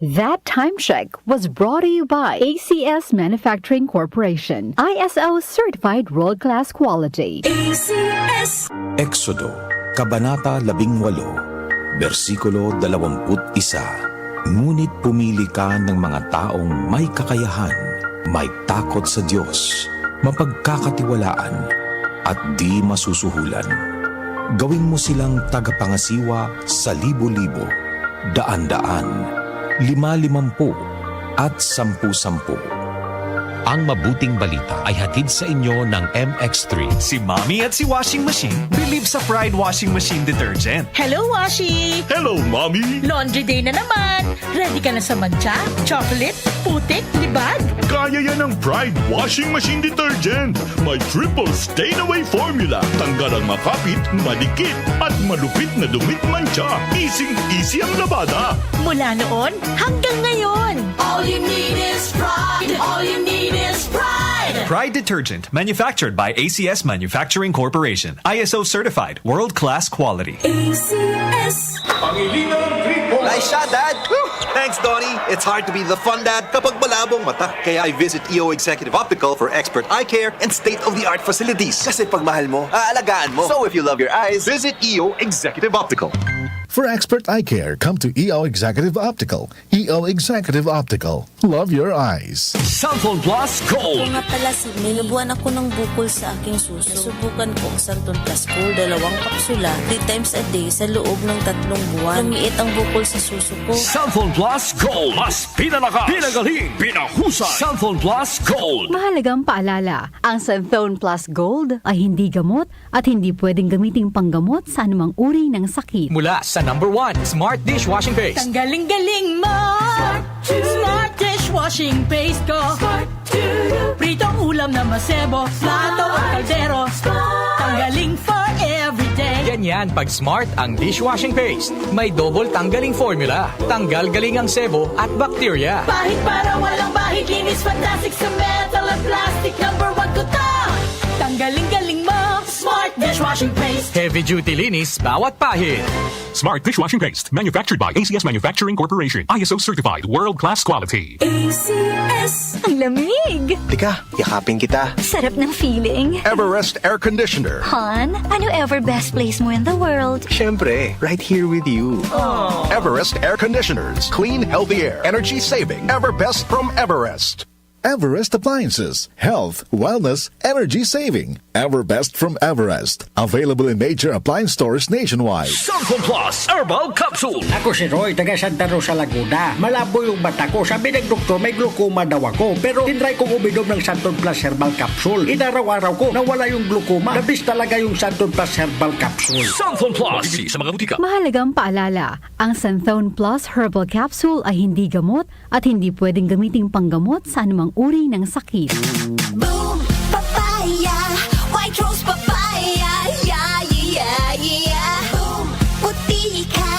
That time check was brought to you by ACS Manufacturing Corporation, ISO certified world-class quality. ACS. Exodo, Kabanata 18, versikulo 21. Ngunit pumili ka ng mga taong may kakayahan, may takot sa Diyos, mapagkakatiwalaan, at di masusuhulan. Gawin mo silang tagapangasiwa sa libo-libo, daan-daan, 5-50 at 10-10. Ang mabuting balita ay hatid sa inyo ng MX3. Si Mommy at si Washing Machine believe sa Pride Washing Machine Detergent. Hello, Washi! Hello, Mommy! Laundry day na naman! Ready ka na sa mancha, chocolate, putik, libag? Kaya yan ang Pride Washing Machine Detergent. May triple stain-away formula. Tanggal ang makapit, madikit, at malupit na dumit mancha. Easy ang labada. Mula noon hanggang ngayon. All you need is pride. All you need is pride. Pride Detergent, manufactured by ACS Manufacturing Corporation. ISO certified, world-class quality. ACS. Nice shot, Dad! Thanks, Donnie. It's hard to be the fun dad kapag malabong mata. Kaya I visit EO Executive Optical for expert eye care and state-of-the-art facilities. Kasi pag mahal mo, aalagaan mo. So if you love your eyes, visit EO Executive Optical. For expert eye care, come to EO Executive Optical. EO Executive Optical. Love your eyes. Cellphone Plus Gold. Kung nga pala, nilubuan ako ng bukol sa aking suso. Subukan ko ang Santon Plus Gold, 2 kapsula, 3 times a day sa loob ng 3 buwan. Lumiit ang bukol sa suso ko. Cellphone Plus Gold. Mas pinalakas, pinagaling, pinahusay. Cellphone Plus Gold. Mahalagang paalala, ang Santhone Plus Gold ay hindi gamot at hindi pwedeng gamiting panggamot sa anumang uri ng sakit. Mula sa number 1, Smart Dishwashing Paste. Tanggaling-galing mo! Smart dishwashing paste ko. Pritong ulam na masebo, plato at kaldero. Tanggaling for everyday. Ganyan pag Smart ang dishwashing paste. May double tanggaling formula. Tanggal galing ang sebo at bacteria. Bahid para walang bahid, linis fantastic sa metal at plastic. Number 1 ko to! Tanggaling-galing mo! Smart dishwashing paste. Heavy duty linis bawat pahid. Smart Dishwashing Paste. Manufactured by ACS Manufacturing Corporation. ISO certified. World-class quality. ACS. Ang lamig! Tika, yakapin kita. Sarap ng feeling. Everest Air Conditioner. Han, ano ever best place mo in the world? Siyempre, right here with you. Everest Air Conditioners. Clean, healthy air. Energy saving. Everbest from Everest. Everest Appliances. Health, wellness, energy saving. Everbest from Everest. Available in major appliance stores nationwide. Cellphone Plus Herbal Capsule. Ako si Roy, taga Santa Rosa, Laguna. Malabo yung mata ko. Sabi ng doktor, may glaucoma daw ako. Pero tinry kong uminom ng Santon Plus Herbal Capsule. Inaraw-araw ko, nawala yung glaucoma. Nabis talaga yung Santon Plus Herbal Capsule. Cellphone Plus. Mabibili sa mga butika. Mahalagang paalala, ang Santhone Plus Herbal Capsule ay hindi gamot at hindi pwedeng gamiting panggamot sa anumang uri ng sakit. Boom, papaya. White rose papaya. Yeah, yeah, yeah. Boom, puti ka.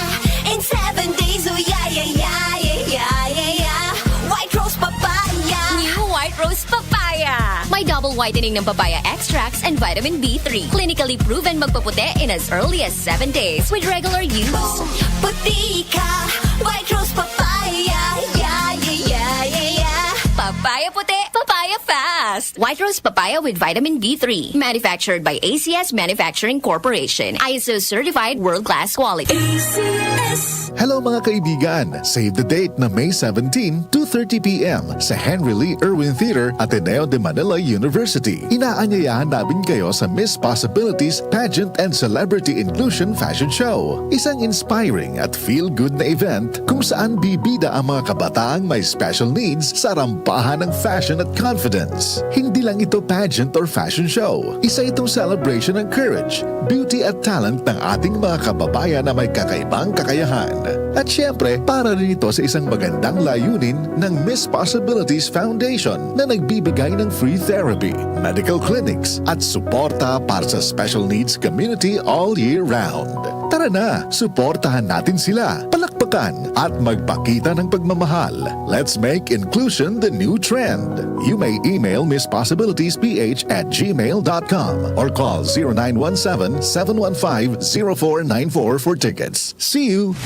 In 7 days, oh yeah, yeah, yeah, yeah, yeah, yeah. White rose papaya. New White Rose Papaya. May double whitening ng papaya extracts and vitamin B3. Clinically proven magpaputi in as early as 7 days with regular use. Boom, puti ka. White rose papaya. Yeah, yeah, yeah, yeah, yeah. Papaya puti, papaya fast. White Rose Papaya with vitamin B3. Manufactured by ACS Manufacturing Corporation. ISO certified world-class quality. ACS. Hello mga kaibigan! Save the date na May 17, 2:30 p.m. sa Henry Lee Irwin Theater, Ateneo de Manila University. Inaanyayahan namin kayo sa Miss Possibilities Pageant and Celebrity Inclusion Fashion Show. Isang inspiring at feel-good na event kung saan bibida ang mga kabataang may special needs sa rampahan ng fashion at confidence. Hindi lang ito pageant or fashion show. Isa itong celebration ng courage, beauty at talent ng ating mga kababayan na may kakaibang kakayahan. At syempre, para rin ito sa isang magandang layunin ng Miss Possibilities Foundation na nagbibigay ng free therapy, medical clinics at suporta para sa special needs community all year round. Tara na, suportahan natin sila, palakpakan at magpakita ng pagmamahal. Let's make inclusion the new trend. You may email misspossibilitiesph@gmail.com or call 0917-715-0494 for tickets. See you!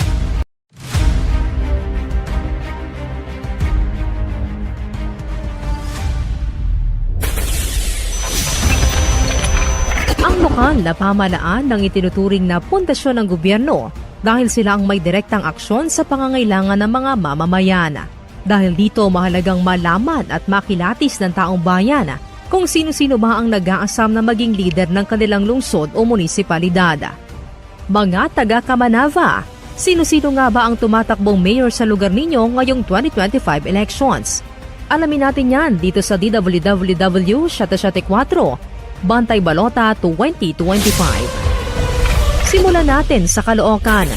lokal na pamahalaan ng itinuturing na pundasyon ng gobyerno dahil sila ang may direktang aksyon sa pangangailangan ng mga mamamayan. Dahil dito mahalagang malaman at makilatis ng taong bayan kung sino-sino ba ang nag-aasam na maging leader ng kanilang lungsod o munisipalidad. Mga taga-Kamanava, sino-sino nga ba ang tumatakbong mayor sa lugar ninyo ngayong 2025 elections? Alamin natin yan dito sa DWWW 774, Bantay Balota 2025. Simulan natin sa Caloocan.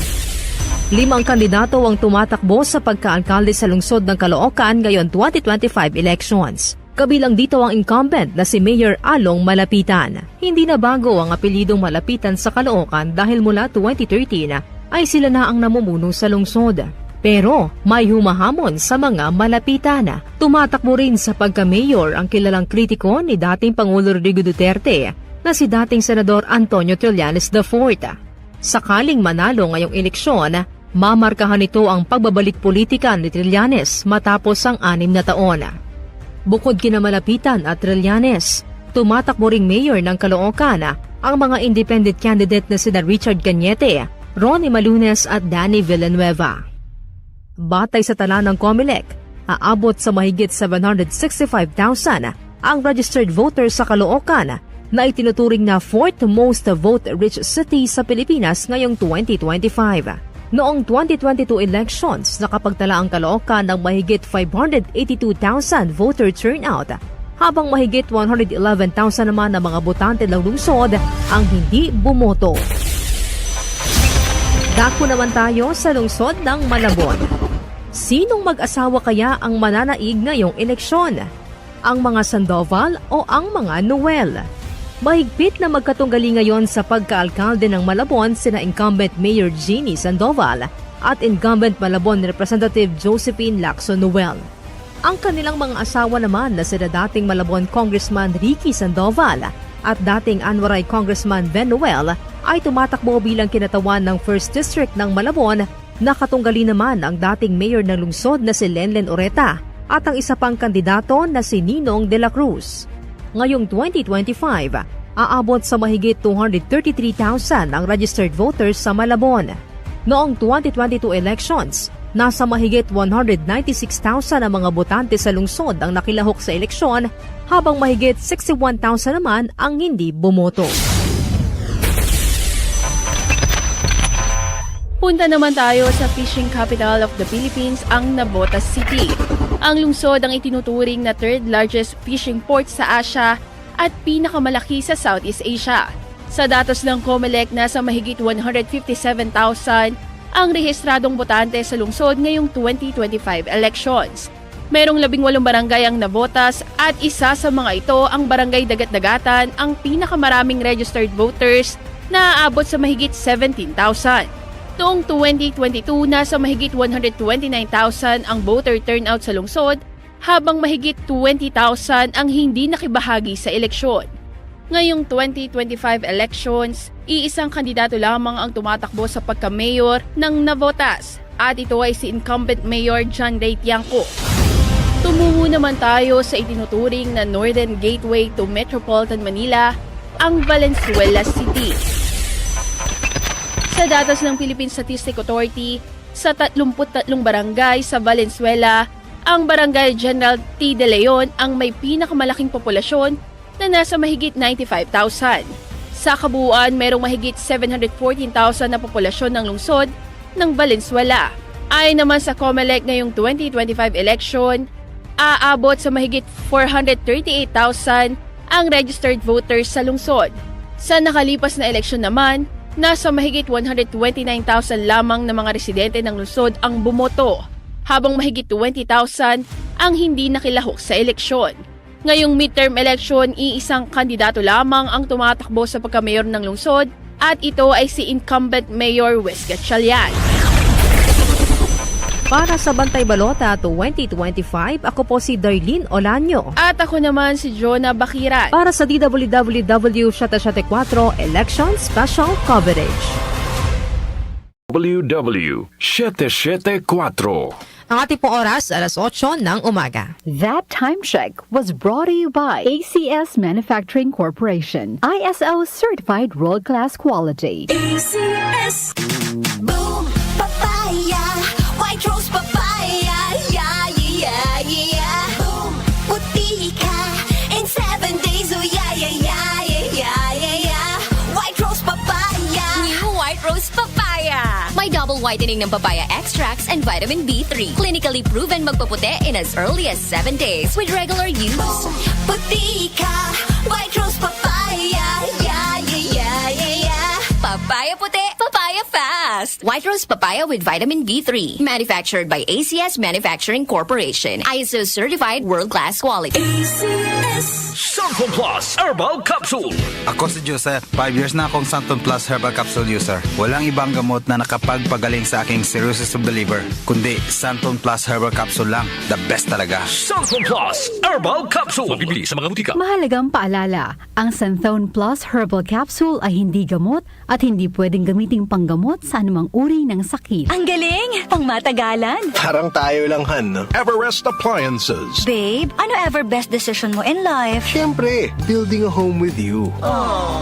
5 kandidato ang tumatakbo sa pagka-alkalde sa lungsod ng Caloocan ngayon 2025 elections. Kabilang dito ang incumbent na si Mayor Along Malapitan. Hindi na bago ang apelyidong Malapitan sa Caloocan dahil mula 2013 ay sila na ang namumuno sa lungsod. Pero may humahamon sa mga Malapitan. Tumatakbo rin sa pagka-mayor ang kilalang kritiko ni dating Pangulo Rodrigo Duterte na si dating Senador Antonio Trillanes IV. Sakaling manalo ngayong eleksyon, mamarkahan nito ang pagbabalik politika ni Trillanes matapos ang 6 na taon. Bukod kina Malapitan at Trillanes, tumatakbo ring mayor ng Caloocan ang mga independent candidate na sina Richard Cañete, Ronnie Malunes at Danny Villanueva. Batay sa tala ng COMELEC, aabot sa mahigit 765,000 ang registered voters sa Caloocan na itinuturing na 4th most vote-rich city sa Pilipinas ngayong 2025. Noong 2022 elections, nakapagtala ang Caloocan ng mahigit 582,000 voter turnout, habang mahigit 111,000 naman ng mga botante ng lungsod ang hindi bumoto. Dako naman tayo sa lungsod ng Malabon. Sinong mag-asawa kaya ang mananaig ngayong eleksyon? Ang mga Sandoval o ang mga Noel? Mahigpit na magkatunggali ngayon sa pagka-alkalde ng Malabon sina incumbent Mayor Jeannie Sandoval at incumbent Malabon Representative Josephine Lacson Noel. Ang kanilang mga asawa naman na sina dating Malabon Congressman Ricky Sandoval at dating Anwaray Congressman Ben Noel ay tumatakbo bilang kinatawan ng 1st District ng Malabon. Nakatunggali naman ang dating mayor ng lungsod na si Lenlen Oreta at ang isa pang kandidato na si Ninong de la Cruz. Ngayong 2025, aabot sa mahigit 233,000 ang registered voters sa Malabon. Noong 2022 elections, nasa mahigit 196,000 ang mga botante sa lungsod ang nakilahok sa eleksyon, habang mahigit 61,000 naman ang hindi bumoto. Punta naman tayo sa fishing capital of the Philippines, ang Navotas City. Ang lungsod ang itinuturing na 3rd largest fishing port sa Asia at pinakamalaki sa Southeast Asia. Sa datos ng COMELEC, nasa mahigit 157,000 ang rehistradong botante sa lungsod ngayong 2025 elections. Merong 18 barangay ang Navotas at isa sa mga ito ang Barangay Dagat-Dagatan ang pinakamaraming registered voters na aabot sa mahigit 17,000. Noong 2022, nasa mahigit 129,000 ang voter turnout sa lungsod, habang mahigit 20,000 ang hindi nakibahagi sa eleksyon. Ngayong 2025 elections, iisang kandidato lamang ang tumatakbo sa pagka-mayor ng Navotas at ito ay si incumbent Mayor John Ray Tiangco. Tumungo naman tayo sa itinuturing na Northern Gateway to Metropolitan Manila, ang Valenzuela City. Sa datos ng Philippine Statistics Authority, sa 33 barangay sa Valenzuela, ang Barangay General T. De Leon ang may pinakamalaking populasyon na nasa mahigit 95,000. Sa kabuuan, merong mahigit 714,000 na populasyon ng lungsod ng Valenzuela. Ayon naman sa COMELEC ngayong 2025 election, aabot sa mahigit 438,000 ang registered voters sa lungsod. Sa nakalipas na eleksyon naman, nasa mahigit 129,000 lamang na mga residente ng lungsod ang bumoto, habang mahigit 20,000 ang hindi nakilahok sa eleksyon. Ngayong midterm election, iisang kandidato lamang ang tumatakbo sa pagka-mayor ng lungsod at ito ay si incumbent Mayor Wes Gatchalian. Para sa Bantay Balota 2025, ako po si Darlene Olanyo. At ako naman si Jonah Bakiran. Para sa DWWW 774 Election Special Coverage. WW 774. Ang ating pong oras, alas 8 ng umaga. That time check was brought to you by ACS Manufacturing Corporation. ISO certified world-class quality. ACS. Boom, papaya. White rose papaya. Yeah, yeah, yeah. Boom, puti ka. In 7 days, oh yeah, yeah, yeah, yeah, yeah, yeah. White rose papaya. New White Rose Papaya. May double whitening ng papaya extracts and vitamin B3. Clinically proven magpaputi in as early as 7 days with regular use. Boom, puti ka. White rose papaya. Yeah, yeah, yeah, yeah, yeah. Papaya puti, papaya fast. White Rose Papaya with vitamin B3. Manufactured by ACS Manufacturing Corporation. ISO certified world-class quality. ACS. Santon Plus Herbal Capsule. Ako si Joseph. 5 years na akong Santon Plus Herbal Capsule user. Walang ibang gamot na nakapagpagaling sa aking cirrhosis of the liver, kundi Santon Plus Herbal Capsule lang. The best talaga. Santon Plus Herbal Capsule. Mabibili sa mga butika. Mahalagang paalala, ang Santhone Plus Herbal Capsule ay hindi gamot at hindi pwedeng gamiting panggamot sa anumang uri ng sakit. Ang galing! Pang matagalan! Parang tayo lang, Han, no? Everest Appliances. Babe, ano ever best decision mo in life? Siyempre, building a home with you.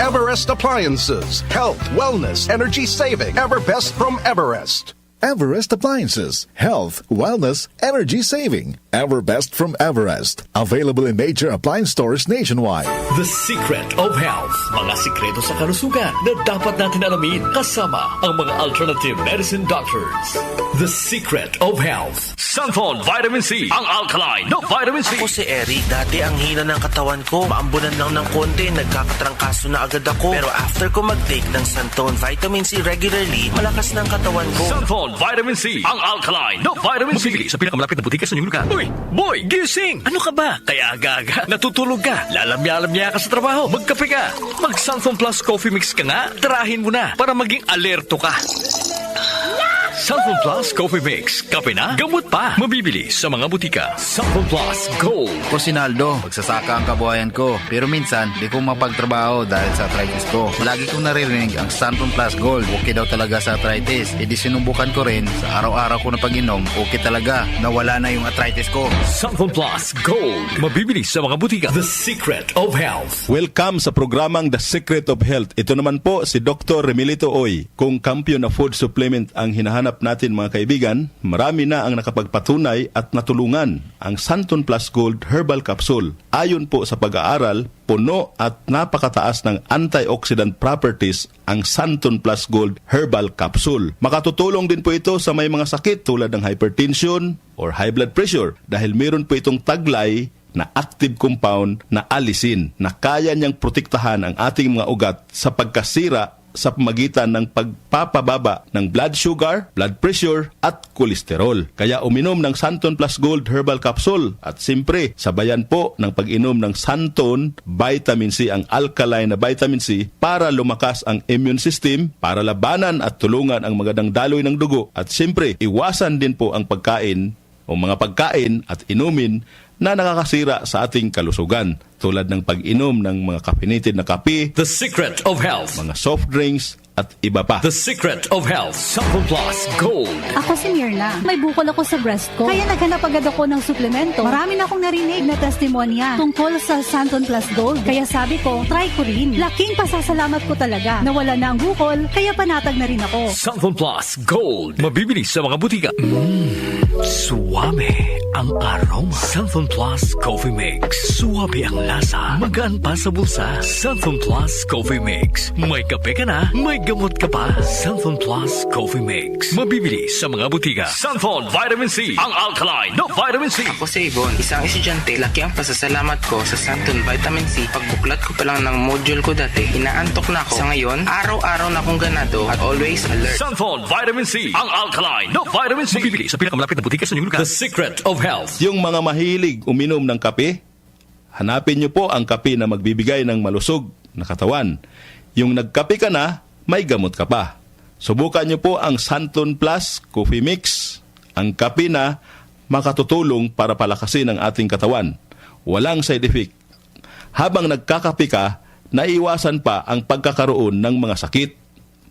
Everest Appliances. Health, wellness, energy saving. Everbest from Everest. Everest Appliances. Health, wellness, energy saving. Everbest from Everest. Available in major appliance stores nationwide. The Secret of Health. Mga sikreto sa kalusugan na dapat natin alamin kasama ang mga alternative medicine doctors. The Secret of Health. Santon Vitamin C. Ang alkaline na vitamin C. Ako si Eric. Dati ang hina ng katawan ko. Maambunan lang ng konti. Nagkakatrangkaso na agad ako. Pero after ko mag-take ng Santon Vitamin C regularly, malakas ng katawan ko. Santon Vitamin C. Ang alkaline na vitamin C. Mabibili sa pinakamalapit na butika sa inyong lugar. Uy! Boy! Gising! Ano ka ba? Kaya aga-aga. Natutulog ka. Lalamya-lamya ka sa trabaho. Magkape ka. Mag-Santon Plus Coffee Mix ka nga. Tarahin mo na para maging alerto ka. Santon Plus Coffee Mix. Kape na, gamot pa. Mabibili sa mga butika. Santon Plus Gold. Ko si Naldo, magsasaka ang kabuhayan ko. Pero minsan, di ko mapagtrabaho dahil sa arthritis ko. Lagi kong naririnig ang Santon Plus Gold. Okay daw talaga sa arthritis. E di sinubukan ko rin. Sa araw-araw ko na pag-inom, okay talaga. Nawala na yung arthritis ko. Santon Plus Gold. Mabibili sa mga butika. The Secret of Health. Welcome sa programang The Secret of Health. Ito naman po si Dr. Remilito Oy. Kung kampiyon na food supplement ang hinahanap natin mga kaibigan, marami na ang nakapagpatunay at natulungan ang Santon Plus Gold Herbal Capsule. Ayon po sa pag-aaral, puno at napakataas ng antioxidant properties ang Santon Plus Gold Herbal Capsule. Makatutulong din po ito sa may mga sakit tulad ng hypertension or high blood pressure dahil meron po itong taglay na active compound na alisin na kaya niyang protektahan ang ating mga ugat sa pagkasira sa pamagitan ng pagpapababa ng blood sugar, blood pressure at kolesterol. Kaya uminom ng Santon Plus Gold Herbal Capsule at simpre sabayan po ng pag-inom ng Santon Vitamin C, ang alkaline na vitamin C para lumakas ang immune system, para labanan at tulungan ang magandang daloy ng dugo at simpre iwasan din po ang pagkain o mga pagkain at inumin na nakakasira sa ating kalusugan tulad ng pag-inom ng mga caffeinated na kape, The Secret of Health, mga soft drinks at iba pa. The Secret of Health. Santon Plus Gold. Ako si Mirna. May bukol ako sa breast ko. Kaya naghanap agad ako ng suplemento. Marami na akong narinig na testimonya tungkol sa Santon Plus Gold. Kaya sabi ko, try ko rin. Laking pasasalamat ko talaga. Nawala na ang bukol, kaya panatag na rin ako. Santon Plus Gold. Mabibili sa mga butika. Suwabe ang aroma. Santon Plus Coffee Mix. Suwabe ang lasa. Magaan pa sa bulsa. Santon Plus Coffee Mix. May kape ka na, may gamot ka pa. Santon Plus Coffee Mix. Mabibili sa mga butika. Santon Vitamin C. Ang alkaline na vitamin C. Ako si Ibon, isang estudyante. Laki ang pasasalamat ko sa Santon Vitamin C. Pagbuklat ko pa lang ng module ko dati, inaantok na ako. Sa ngayon, araw-araw na akong ganado at always alert. Santon Vitamin C. Ang alkaline na vitamin C. Mabibili sa pinakamalapit na butika sa inyong lugar. The Secret of Health. Yung mga mahilig uminom ng kape, hanapin niyo po ang kape na magbibigay ng malusog na katawan. Yung nagkape ka na, may gamot ka pa. Subukan niyo po ang Santon Plus Coffee Mix, ang kape na makatutulong para palakasin ang ating katawan. Walang side effect. Habang nagkakape ka, naiwasan pa ang pagkakaroon ng mga sakit,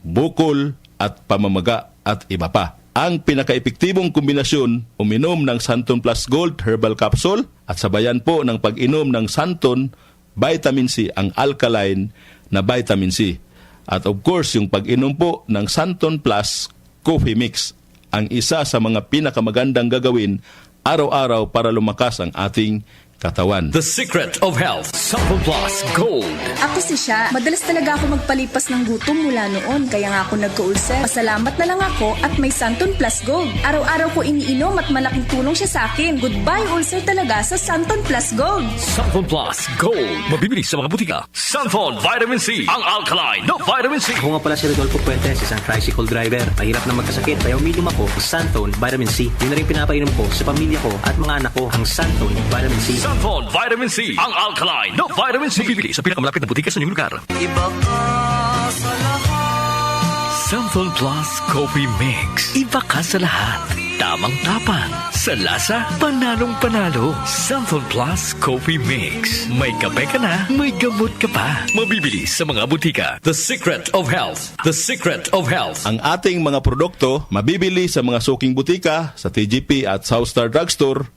bukol at pamamaga at iba pa. Ang pinaka-epektibong kombinasyon, uminom ng Santon Plus Gold Herbal Capsule at sabayan po ng pag-inom ng Santon Vitamin C, ang alkaline na vitamin C. At of course, yung pag-inom po ng Santon Plus Coffee Mix, ang isa sa mga pinakamagandang gagawin araw-araw para lumakas ang ating katawan. The Secret of Health, Santon Plus Gold. Ako si Sha. Madalas talaga ako magpalipas ng gutom mula noon, kaya nga ako nagka-ulcer. Pasalamat na lang ako at may Santon Plus Gold. Araw-araw ko iniinom at malaking tulong siya sa akin. Goodbye ulcer talaga sa Santon Plus Gold. Santon Plus Gold. Mabibili sa mga butika. Santon Vitamin C, ang alkaline na vitamin C. Ako nga pala si Rodolfo Puentes, isang tricycle driver. Mahirap na magkasakit, kaya uminom ako ng Santon Vitamin C. Yun na rin pinapainom ko sa pamilya ko at mga anak ko, ang Santon Vitamin C. Santon Vitamin C, ang alkaline na vitamin C. Bibili sa pinakamalapit na butika sa inyong lugar. Iba ka sa lahat. Santon Plus Coffee Mix. Iba ka sa lahat. Tamang tapang. Sa lasa, panalong-panalo. Santon Plus Coffee Mix. May kape ka na, may gamot ka pa. Mabibili sa mga butika. The Secret of Health. The Secret of Health. Ang ating mga produkto mabibili sa mga suking butika, sa TGP at Southstar Drugstore.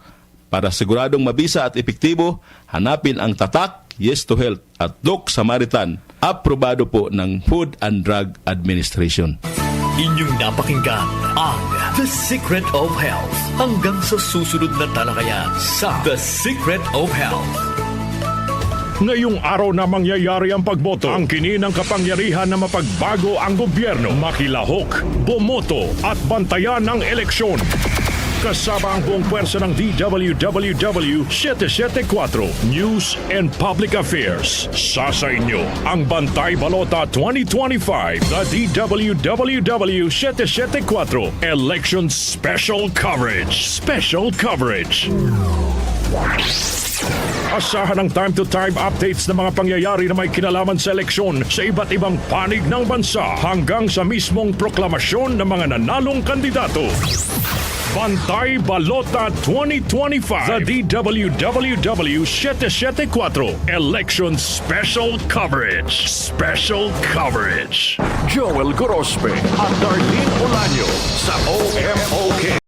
Para siguradong mabisa at epektibo, hanapin ang tatak Yes to Health at Doc Samaritan. Aprobado po ng Food and Drug Administration. Inyong napakinggan ang The Secret of Health. Hanggang sa susunod na talakayan sa The Secret of Health. Ngayong araw na mangyayari ang pagboto, ang kininang kapangyarihan na mapagbago ang gobyerno, makilahok, bumoto at bantayan ang eleksyon. Kasama ang buong pwersa ng DWWW 774 News and Public Affairs. Sa inyo ang Bantay Balota 2025, the DWWW 774 Election Special Coverage. Special Coverage. Asahan ang time-to-time updates ng mga pangyayari na may kinalaman sa eleksyon sa iba't ibang panig ng bansa hanggang sa mismong proklamasyon ng mga nanalong kandidato. Bantay Balota 2025, the DWWW 774 Election Special Coverage. Special Coverage. Joel Gorospe at Darlene Olanyo sa OMOK